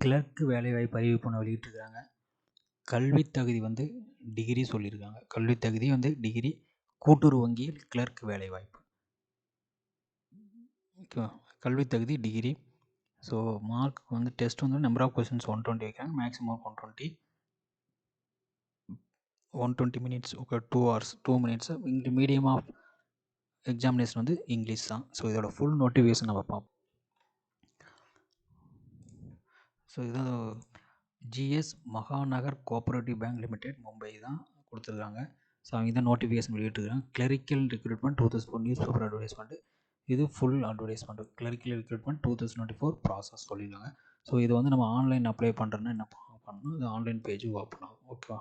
Clerk வேலைவாய்ப்பு அறிவிப்பு ஒன்று வெளியிட்டிருக்காங்க. கல்வி தகுதி வந்து டிகிரி சொல்லியிருக்காங்க. கல்வி தகுதி வந்து டிகிரி, கூட்டுறவு வங்கியில் கிளர்க் வேலைவாய்ப்பு. ஓகேவா? கல்வி தகுதி டிகிரி. ஸோ மார்க் வந்து டெஸ்ட் வந்து நம்பர் ஆஃப் கொஸ்டின்ஸ் 120 வைக்கிறாங்க. Maximum 120 minutes. Okay, 2 hours 2 minutes. இங்கே மீடியம் ஆஃப் எக்ஸாமினேஷன் வந்து இங்கிலீஷ் தான். ஸோ இதோட ஃபுல் நோட்டிஃபிகேஷன் நம்ம பார்ப்போம். ஸோ இதான் GS Mahanagar cooperative bank limited Mumbai தான் கொடுத்துருக்காங்க. ஸோ அவங்க தான் நோட்டிஃபிகேஷன் வெளியிட்டிருக்காங்க. Clerical recruitment 2004 newspaper advertisement. இது full advertisement. Clerical recruitment 2024 process சொல்லியிருக்காங்க. ஸோ இது வந்து நம்ம ஆன்லைன் அப்ளை பண்ணுறோன்னா என்ன பண்ணணும், இது ஆன்லைன் பேஜ் ஓப்பன் ஆகும். ஓகேவா?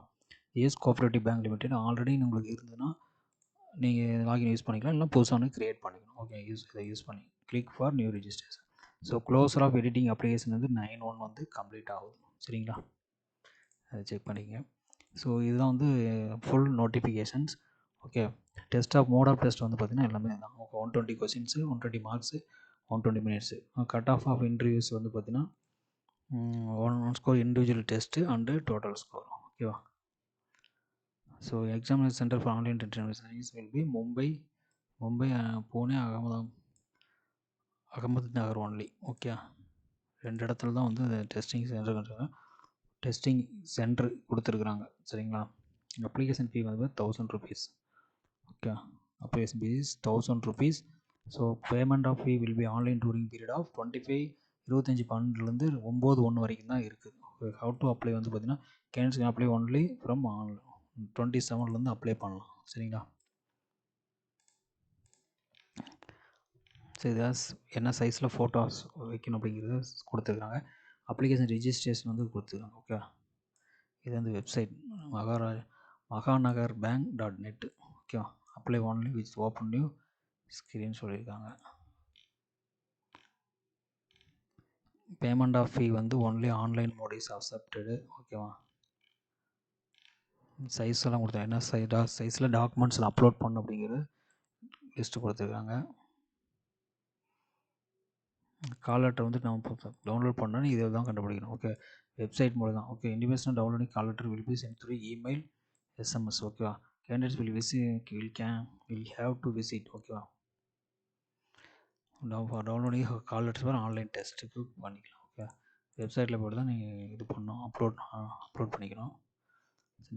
GS cooperative bank limited already உங்களுக்கு இருந்ததுன்னா நீங்கள் லாகின் யூஸ் பண்ணிக்கலாம், இல்லை புதுசாக ஒன்று க்ரியேட் பண்ணிக்கணும். ஓகே, இதை யூஸ் பண்ணி click for new registration. So closure of editing application வந்து 9/1 வந்து கம்ப்ளீட் ஆகுது. சரிங்களா? அதை செக் பண்ணிக்கங்க. ஸோ இதுதான் வந்து full notifications. Okay, test of mode of test வந்து பார்த்திங்கன்னா எல்லாமே தான். Okay, 120 questions, 120 marks, 120 minutes. Cut off interviews வந்து பார்த்திங்கன்னா one score individual test and total score. ஓகேவா? So examination centre for online examinations will be Mumbai, Pune, Ahmednagar only. Okay, 2 இடத்துல தான் வந்து டெஸ்டிங் சென்டர் கொடுத்துருக்குறாங்க. சரிங்களா? அப்ளிகேஷன் ஃபீ வந்து 1000 rupees. Okay, application fee is 1000 rupees. So payment of fee will be online during period of 25/12 9/1 வரைக்கும் தான் இருக்குது. ஹவு டு அப்ளை வந்து பார்த்திங்கன்னா cans can apply only from online 27 apply பண்ணலாம். சரிங்களா? ஸோ இதாக என்ன சைஸில் ஃபோட்டோஸ் வைக்கணும் அப்படிங்கிறது கொடுத்துருக்காங்க. அப்ளிகேஷன் ரிஜிஸ்ட்ரேஷன் வந்து கொடுத்துருக்காங்க. ஓகே, இது வந்து வெப்சைட் மகாநகர் .net. ஓகேவா? Apply only with open new screen சொல்லியிருக்காங்க. பேமெண்ட் ஆஃப் ஃபீ வந்து only online mode is accepted. ஓகேவா? சைஸ் எல்லாம் கொடுத்தாங்க. என்ன சைஸில் டாக்குமெண்ட்ஸில் அப்லோட் பண்ணணும் அப்படிங்கிறது லிஸ்ட்டு கொடுத்துருக்காங்க. கால் லெட்டர் வந்து நம்ம டவுன்லோட் பண்ணோன்னு இதை தான் கண்டுபிடிக்கணும். ஓகே, வெப்சைட் மூலம் தான். Okay, intimation downloading call letter will be sent through email, SMS. ஓகேவா? Candidates will have to visit. ஓகேவா? Downloading call letters for online டெஸ்ட்டுக்கு பண்ணிக்கலாம். ஓகே, வெப்சைட்டில் போட்டு தான் நீங்கள் இது பண்ணணும், அப்லோட் பண்ணிக்கணும்,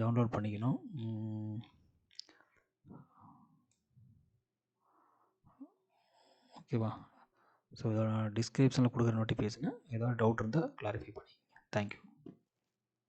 டவுன்லோட் பண்ணிக்கணும். ஓகேவா? ஸோ இதோட டிஸ்கிரிப்ஷனில் கொடுக்குற நோட்டிஃபிகேஷனு ஏதாவது டவுட் இருந்தால் கிளாரிஃபை பண்ணிக்கங்க. தேங்க்யூ.